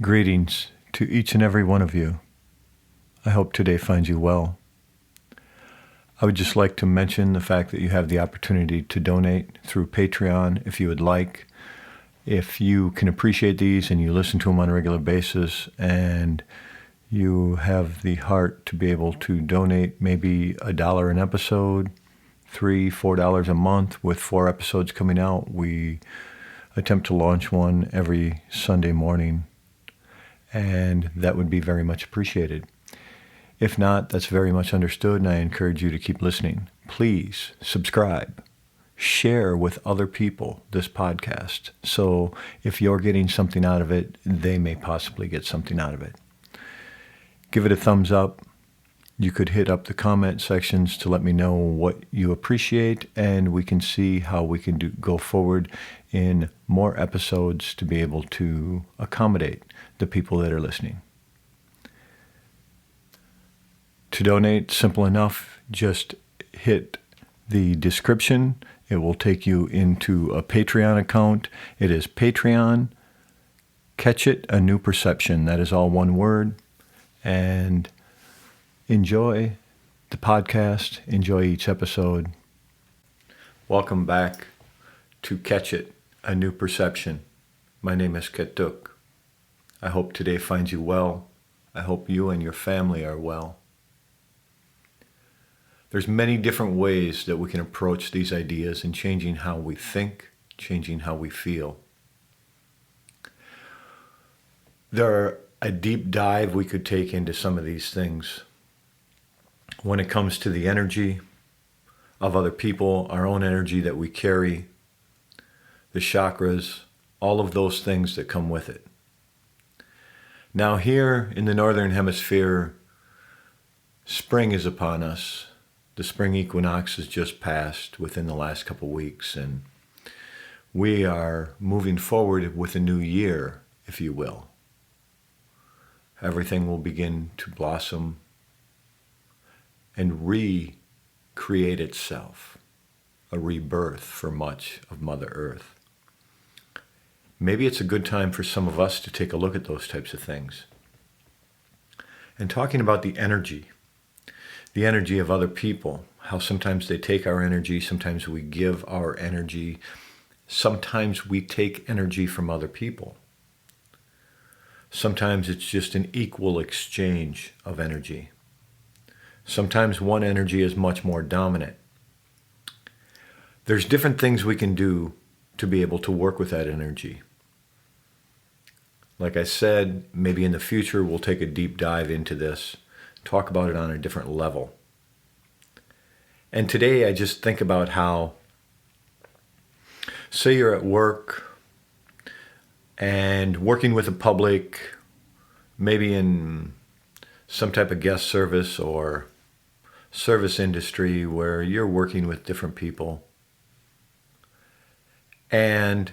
Greetings to each and every one of you. I hope today finds you well. I would just like to mention the fact that you have the opportunity to donate through Patreon if you would like. If you can appreciate these and you listen to them on a regular basis and you have the heart to be able to donate maybe $1 an episode, $3, $4 a month with 4 episodes coming out, we attempt to launch one every Sunday morning. And that would be very much appreciated. If not, that's very much understood, and I encourage you to keep listening. Please subscribe, share with other people this podcast, so if you're getting something out of it, they may possibly get something out of it. Give it a thumbs up. You could hit up the comment sections to let me know what you appreciate, and we can see how we can go forward in more episodes to be able to accommodate the people that are listening. To donate, simple enough, just hit the description. It will take you into a Patreon account. It is Patreon, Catch It, A New Perception. That is all one word. And enjoy the podcast. Enjoy each episode. Welcome back to Catch It, A New Perception. My name is Ketuk. I hope today finds you well. I hope you and your family are well. There's many different ways that we can approach these ideas in changing how we think, changing how we feel. There are a deep dive we could take into some of these things. When it comes to the energy of other people, our own energy that we carry, the chakras, all of those things that come with it. Now here in the Northern Hemisphere, spring is upon us. The spring equinox has just passed within the last couple of weeks, and we are moving forward with a new year, if you will. Everything will begin to blossom and recreate itself, a rebirth for much of Mother Earth. Maybe it's a good time for some of us to take a look at those types of things. And talking about the energy of other people, how sometimes they take our energy, sometimes we give our energy, sometimes we take energy from other people. Sometimes it's just an equal exchange of energy. Sometimes one energy is much more dominant. There's different things we can do to be able to work with that energy. Like I said, maybe in the future we'll take a deep dive into this, talk about it on a different level. And today I just think about how, say you're at work and working with the public, maybe in some type of guest service or service industry where you're working with different people, and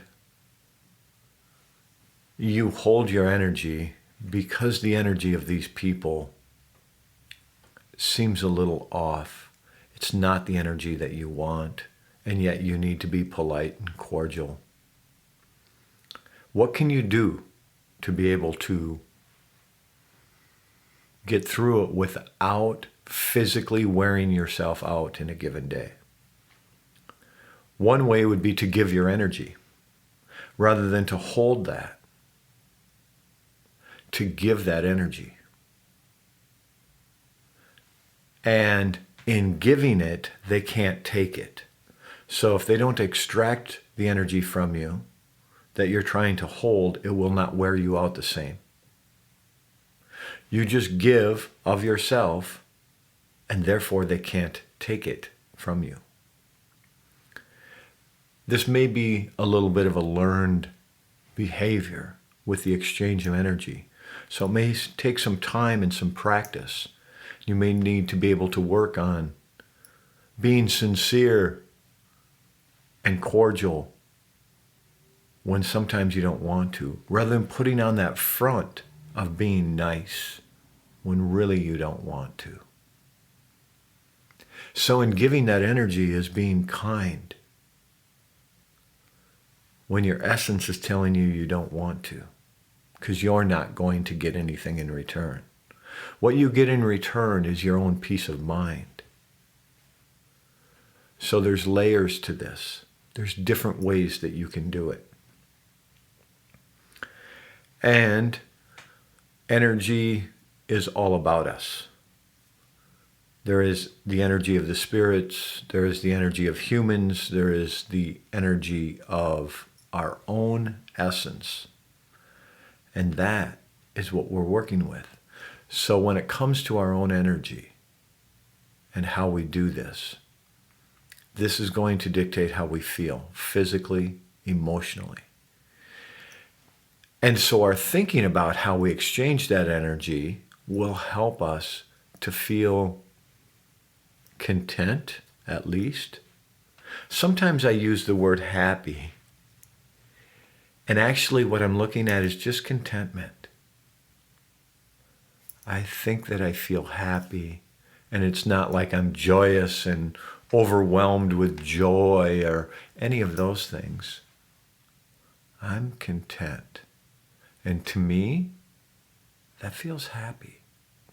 you hold your energy because the energy of these people seems a little off. It's not the energy that you want, and yet you need to be polite and cordial. What can you do to be able to get through it without physically wearing yourself out in a given day? One way would be to give your energy rather than to hold that. To give that energy. And in giving it, they can't take it. So if they don't extract the energy from you that you're trying to hold, it will not wear you out the same. You just give of yourself, and therefore they can't take it from you. This may be a little bit of a learned behavior with the exchange of energy. So it may take some time and some practice. You may need to be able to work on being sincere and cordial when sometimes you don't want to, rather than putting on that front of being nice when really you don't want to. So in giving that energy is being kind when your essence is telling you you don't want to. because you're not going to get anything in return. What you get in return is your own peace of mind. So there's layers to this. There's different ways that you can do it. And energy is all about us. There is the energy of the spirits, there is the energy of humans, there is the energy of our own essence. And that is what we're working with. So when it comes to our own energy and how we do this, this is going to dictate how we feel physically, emotionally. And so our thinking about how we exchange that energy will help us to feel content, at least. Sometimes I use the word happy. And actually what I'm looking at is just contentment. I think that I feel happy, and it's not like I'm joyous and overwhelmed with joy or any of those things. I'm content. And to me, that feels happy.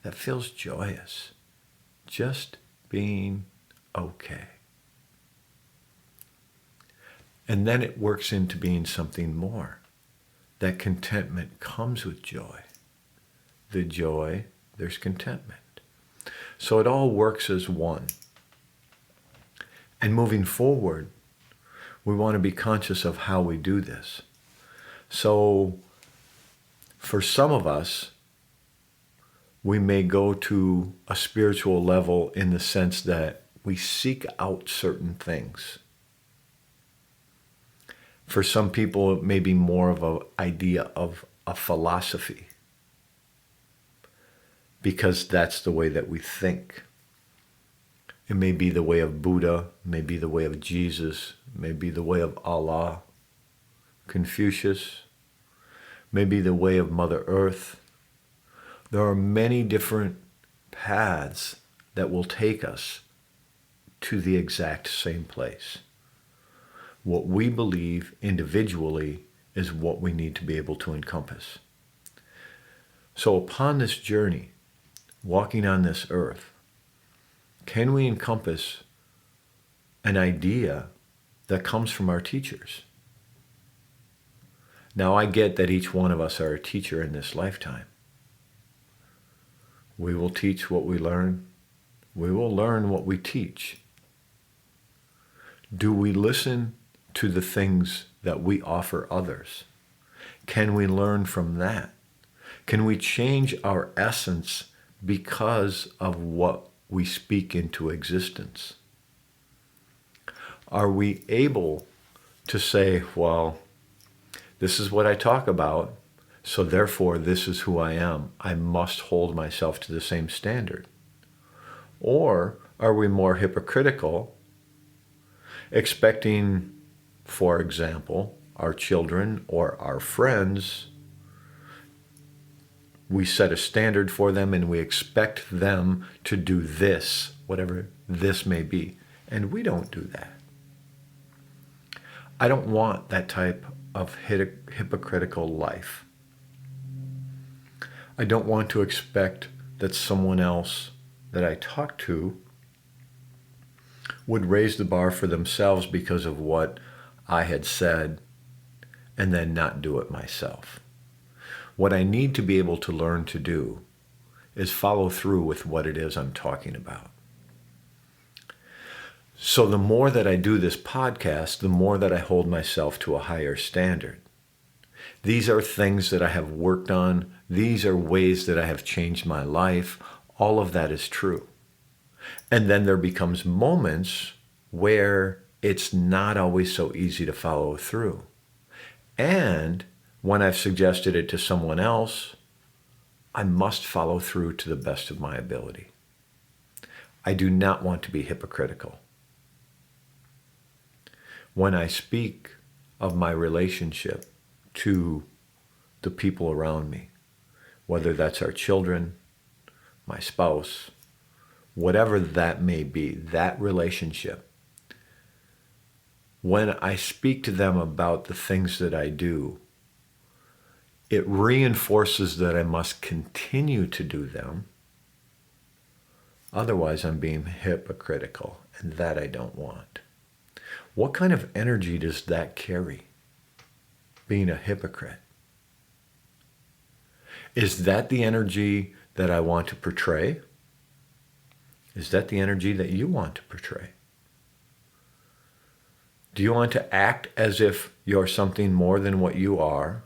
That feels joyous. Just being okay. And then it works into being something more. That contentment comes with joy. The joy, there's contentment. So it all works as one. And moving forward, we want to be conscious of how we do this. So for some of us, we may go to a spiritual level in the sense that we seek out certain things. For some people, it may be more of an idea of a philosophy, because that's the way that we think. It may be the way of Buddha, may be the way of Jesus, may be the way of Allah, Confucius, may be the way of Mother Earth. There are many different paths that will take us to the exact same place. What we believe individually is what we need to be able to encompass. So upon this journey, walking on this earth, can we encompass an idea that comes from our teachers? Now, I get that each one of us are a teacher in this lifetime. We will teach what we learn. We will learn what we teach. Do we listen to the things that we offer others? Can we learn from that? Can we change our essence because of what we speak into existence? Are we able to say, well, this is what I talk about, so therefore this is who I am. I must hold myself to the same standard? Or are we more hypocritical, expecting, for example, our children or our friends, we set a standard for them and we expect them to do this, whatever this may be, and we don't do that. I don't want that type of hypocritical life. I don't want to expect that someone else that I talk to would raise the bar for themselves because of what I had said and then not do it myself. What I need to be able to learn to do is follow through with what it is I'm talking about. So the more that I do this podcast, the more that I hold myself to a higher standard. These are things that I have worked on. These are ways that I have changed my life. All of that is true. And then there becomes moments where it's not always so easy to follow through. And when I've suggested it to someone else, I must follow through to the best of my ability. I do not want to be hypocritical. When I speak of my relationship to the people around me, whether that's our children, my spouse, whatever that may be, that relationship, when I speak to them about the things that I do, It reinforces that I must continue to do them. Otherwise, I'm being hypocritical, and that I don't want. What kind of energy does that carry, being a hypocrite? Is that the energy that I want to portray? Is that the energy that you want to portray? Do you want to act as if you're something more than what you are,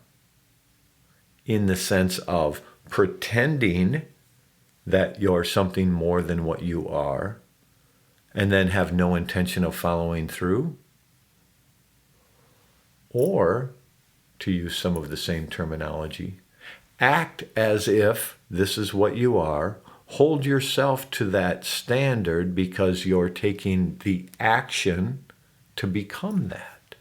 in the sense of pretending that you're something more than what you are, and then have no intention of following through? Or, to use some of the same terminology, act as if this is what you are, hold yourself to that standard because you're taking the action to become that.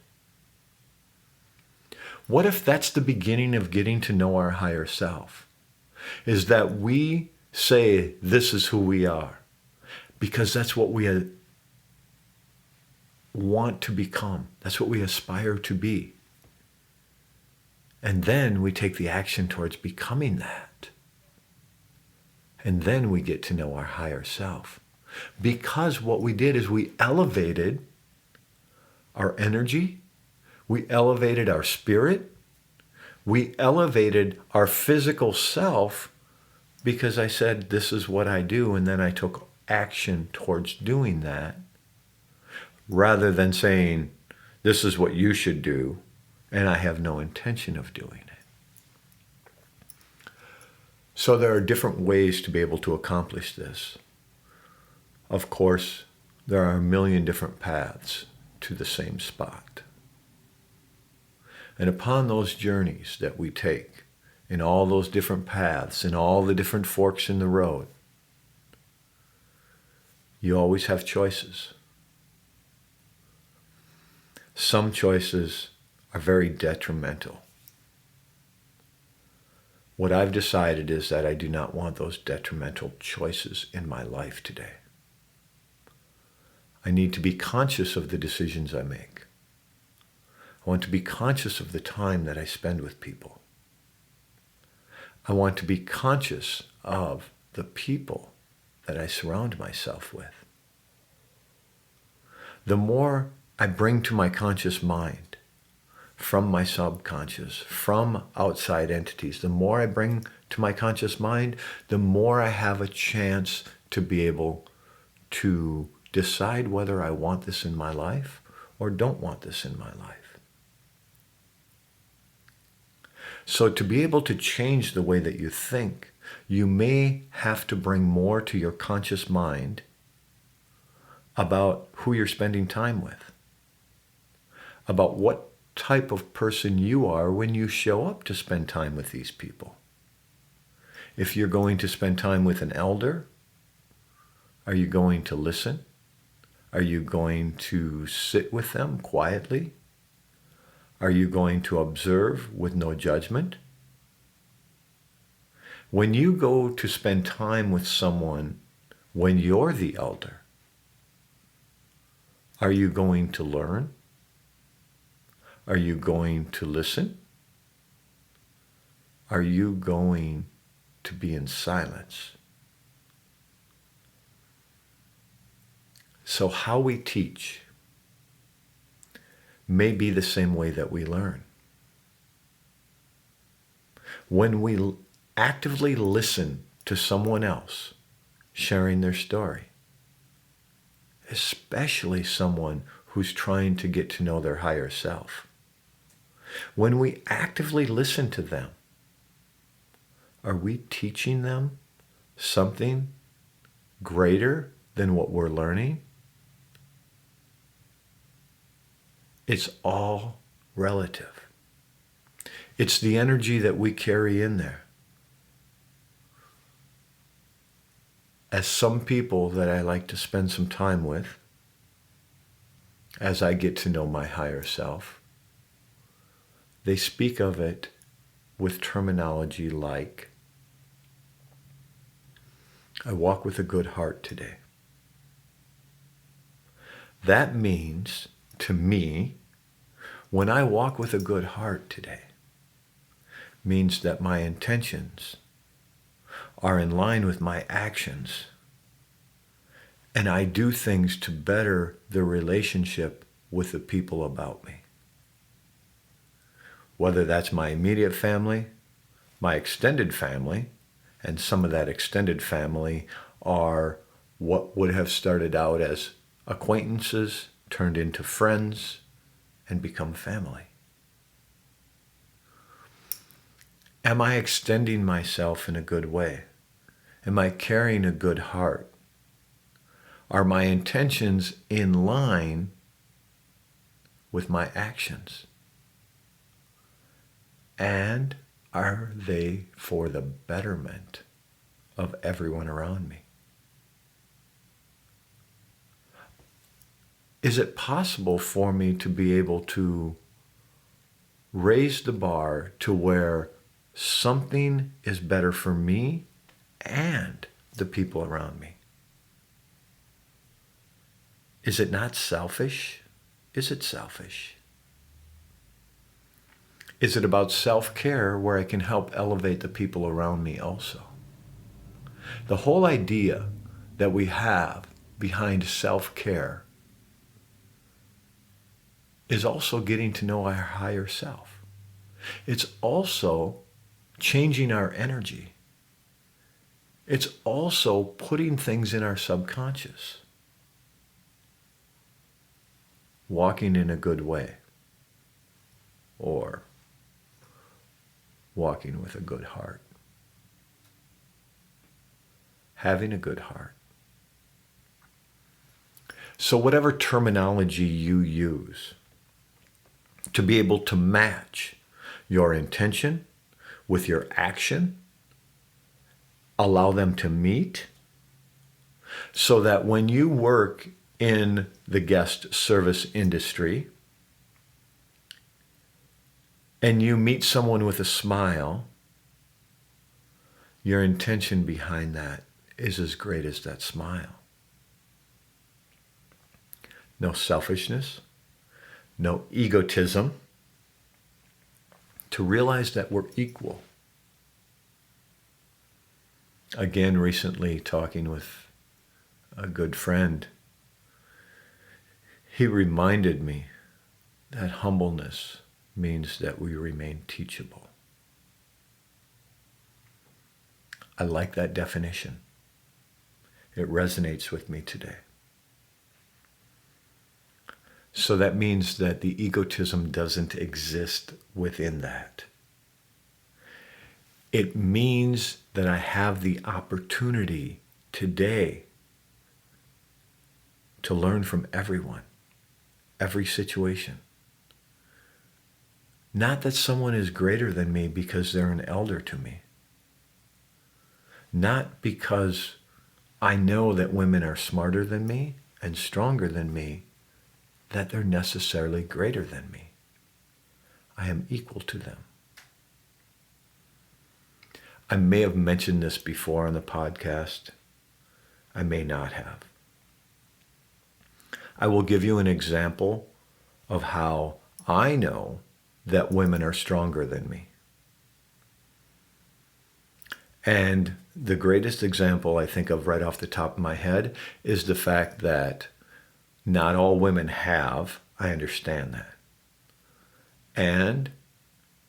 What if that's the beginning of getting to know our higher self? Is that we say this is who we are because that's what we want to become. That's what we aspire to be. And then we take the action towards becoming that. And then we get to know our higher self. Because what we did is we elevated our energy, we elevated our spirit, we elevated our physical self because I said, this is what I do, and then I took action towards doing that, rather than saying, this is what you should do, and I have no intention of doing it. So there are different ways to be able to accomplish this. Of course, there are a million different paths to the same spot. And upon those journeys that we take, in all those different paths, in all the different forks in the road, you always have choices. Some choices are very detrimental. What I've decided is that I do not want those detrimental choices in my life today. I need to be conscious of the decisions I make. I want to be conscious of the time that I spend with people. I want to be conscious of the people that I surround myself with. The more I bring to my conscious mind from my subconscious, from outside entities, the more I bring to my conscious mind, the more I have a chance to be able to decide whether I want this in my life or don't want this in my life. So to be able to change the way that you think, you may have to bring more to your conscious mind about who you're spending time with, about what type of person you are when you show up to spend time with these people. If you're going to spend time with an elder, are you going to listen? Are you going to sit with them quietly? Are you going to observe with no judgment? When you go to spend time with someone when you're the elder, are you going to learn? Are you going to listen? Are you going to be in silence? So how we teach may be the same way that we learn. When we actively listen to someone else sharing their story, especially someone who's trying to get to know their higher self, when we actively listen to them, are we teaching them something greater than what we're learning? It's all relative. It's the energy that we carry in there. As some people that I like to spend some time with, as I get to know my higher self, they speak of it with terminology like, I walk with a good heart today. That means, to me, when I walk with a good heart today, means that my intentions are in line with my actions, and I do things to better the relationship with the people about me. Whether that's my immediate family, my extended family, and some of that extended family are what would have started out as acquaintances, turned into friends, and become family. Am I extending myself in a good way? Am I carrying a good heart? Are my intentions in line with my actions? And are they for the betterment of everyone around me? Is it possible for me to be able to raise the bar to where something is better for me and the people around me? Is it not selfish? Is it selfish? Is it about self-care where I can help elevate the people around me also? The whole idea that we have behind self-care is also getting to know our higher self. It's also changing our energy. It's also putting things in our subconscious. Walking in a good way, or walking with a good heart. Having a good heart. So whatever terminology you use to be able to match your intention with your action, allow them to meet, so that when you work in the guest service industry and you meet someone with a smile, your intention behind that is as great as that smile. No selfishness, no egotism, to realize that we're equal. Again, recently talking with a good friend, he reminded me that humbleness means that we remain teachable. I like that definition. It resonates with me today. So that means that the egotism doesn't exist within that. It means that I have the opportunity today to learn from everyone, every situation. Not that someone is greater than me because they're an elder to me. Not because I know that women are smarter than me and stronger than me, that they're necessarily greater than me. I am equal to them. I may have mentioned this before on the podcast. I may not have. I will give you an example of how I know that women are stronger than me. And the greatest example I think of right off the top of my head is the fact that not all women have. I understand that. And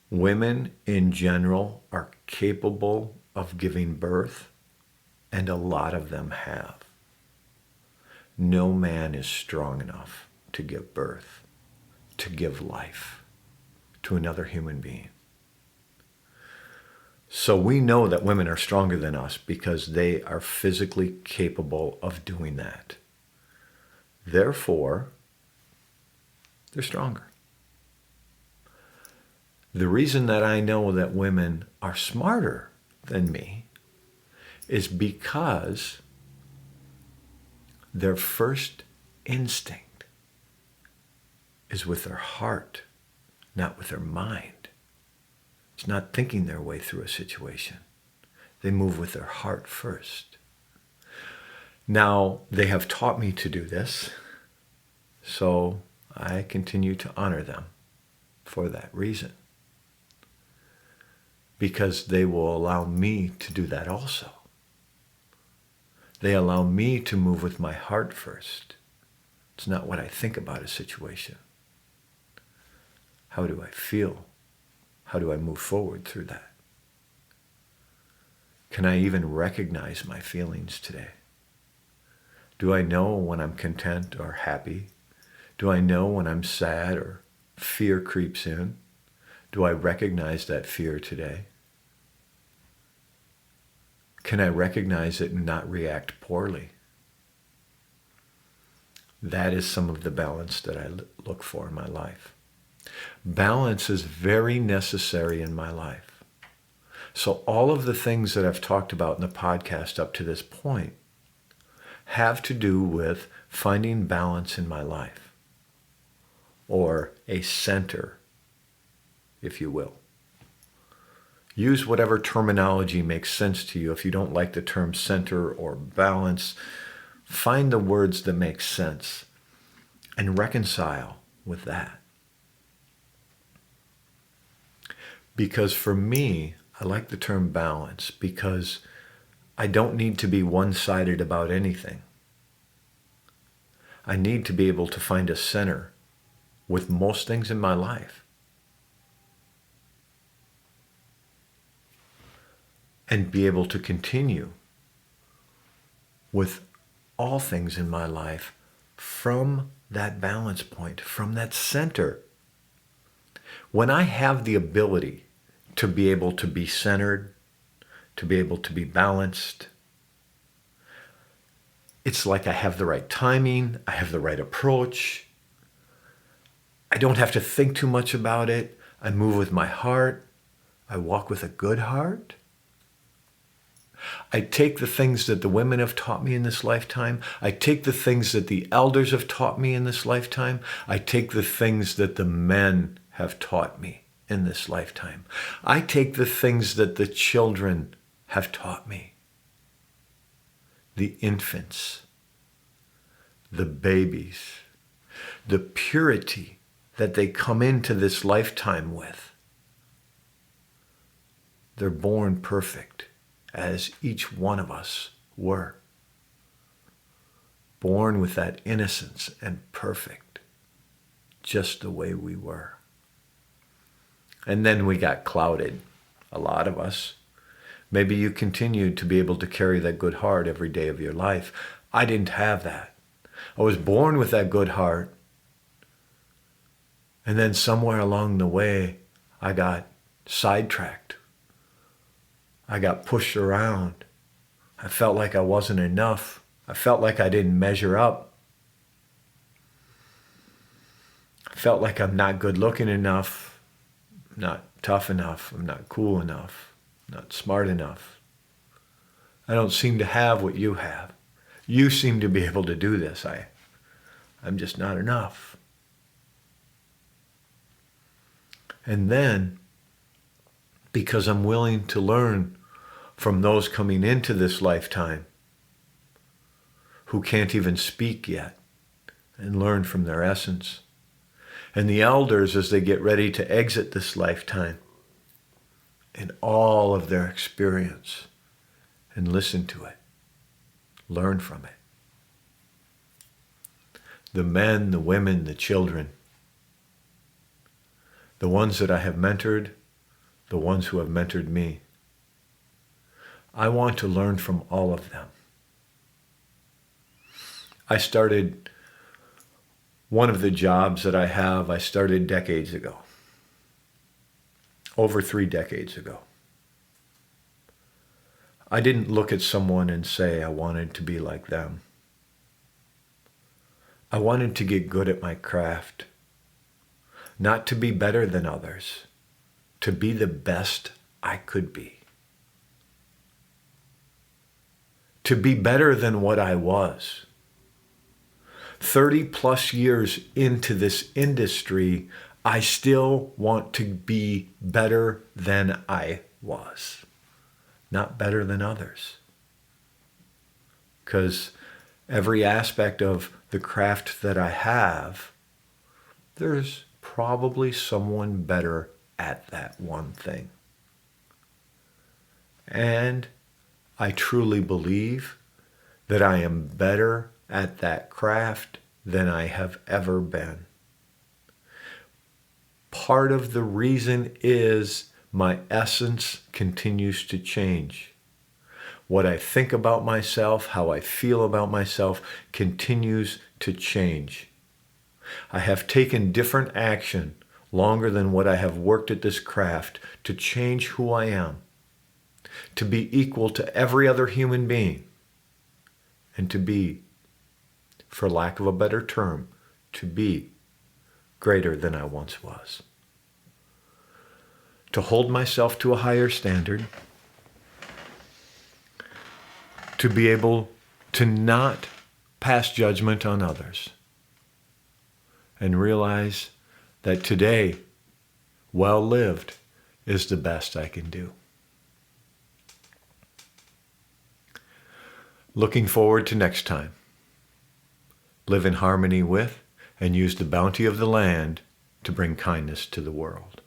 women in general are capable of giving birth, and a lot of them have. No man is strong enough to give birth, to give life to another human being. So we know that women are stronger than us because they are physically capable of doing that. Therefore, they're stronger. The reason that I know that women are smarter than me is because their first instinct is with their heart, not with their mind. It's not thinking their way through a situation. They move with their heart first. Now, they have taught me to do this, so I continue to honor them for that reason. because they will allow me to do that also. They allow me to move with my heart first. It's not what I think about a situation. How do I feel? How do I move forward through that? Can I even recognize my feelings today? Do I know when I'm content or happy? Do I know when I'm sad or fear creeps in? Do I recognize that fear today? Can I recognize it and not react poorly? That is some of the balance that I look for in my life. Balance is very necessary in my life. So all of the things that I've talked about in the podcast up to this point have to do with finding balance in my life, or a center, if you will. Use whatever terminology makes sense to you. If you don't like the term center or balance, find the words that make sense and reconcile with that. Because for me, I like the term balance because I don't need to be one-sided about anything. I need to be able to find a center with most things in my life. And be able to continue with all things in my life from that balance point, from that center. When I have the ability to be able to be centered, to be able to be balanced, it's like I have the right timing, I have the right approach. I don't have to think too much about it. I move with my heart. I walk with a good heart. I take the things that the women have taught me in this lifetime. I take the things that the elders have taught me in this lifetime. I take the things that the men have taught me in this lifetime. I take the things that the children have taught me. The infants, the babies, the purity that they come into this lifetime with. They're born perfect, as each one of us were. Born with that innocence and perfect, just the way we were. And then we got clouded, a lot of us. Maybe you continued to be able to carry that good heart every day of your life. I didn't have that. I was born with that good heart. And then somewhere along the way, I got sidetracked. I got pushed around. I felt like I wasn't enough. I felt like I didn't measure up. I felt like I'm not good looking enough, not tough enough, I'm not cool enough, not smart enough. I don't seem to have what you have. You seem to be able to do this. I'm just not enough. And then, because I'm willing to learn from those coming into this lifetime who can't even speak yet, and learn from their essence. And the elders, as they get ready to exit this lifetime, and all of their experience, and listen to it, learn from it. The men, the women, the children, the ones that I have mentored, the ones who have mentored me. I want to learn from all of them. I started one of the jobs that I started decades ago, over 3 decades ago. I didn't look at someone and say I wanted to be like them. I wanted to get good at my craft, not to be better than others, to be the best I could be. To be better than what I was. 30 plus years into this industry, I still want to be better than I was, not better than others. Because every aspect of the craft that I have, there's probably someone better at that one thing. And I truly believe that I am better at that craft than I have ever been. Part of the reason is my essence continues to change. What I think about myself, how I feel about myself continues to change. I have taken different action longer than what I have worked at this craft to change who I am, to be equal to every other human being, and to be, for lack of a better term, to be greater than I once was. To hold myself to a higher standard, to be able to not pass judgment on others, and realize that today, well lived, is the best I can do. Looking forward to next time. Live in harmony with and use the bounty of the land to bring kindness to the world.